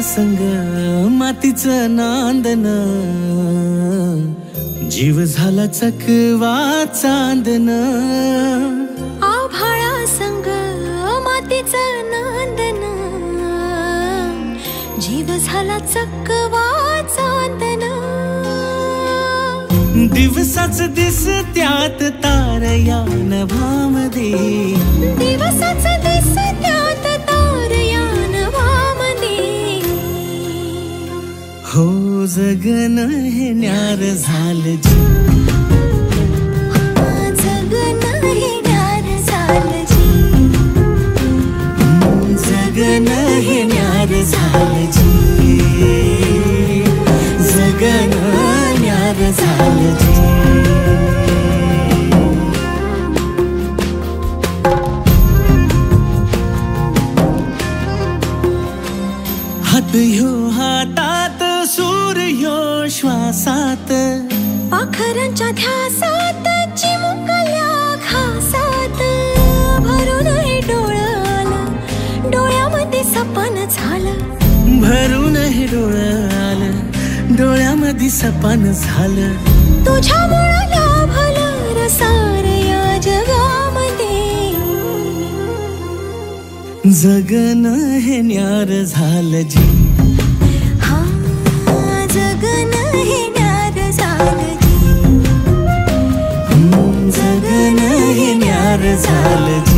संग मातीचं नांदन, जीव झाला चकवा चांदन. आभाळा संग मातीचं नांदन, जीव झाला चकवा चांदन. दिवसाच दिसत्यात तारया नभामध्ये, दिवसाच दिसत्यात तारया नभामध्ये. हो जगन हे न्यार झालं जी, जगन हे न्यार झालं जी. जगन हे न्यार झालं जी, जगन न्यार झालं जी. हात ह्यो हातात, सूर ह्यो श्वासात, पाखरांच्या ध्यासात, चिमुकल्या घासात. भरून हे डोळं आलं, डोळ्यामध्ये सपन झालं. भरून हे डोळं आलं, डोळ्यामध्ये सपन झालं. तुझ्यामुळं लाभलं रसार या जगामध्ये. जगन हे न्यार झालं जी, जगन हे न्यार झालं जी. जगन हे न्यार झालं जी.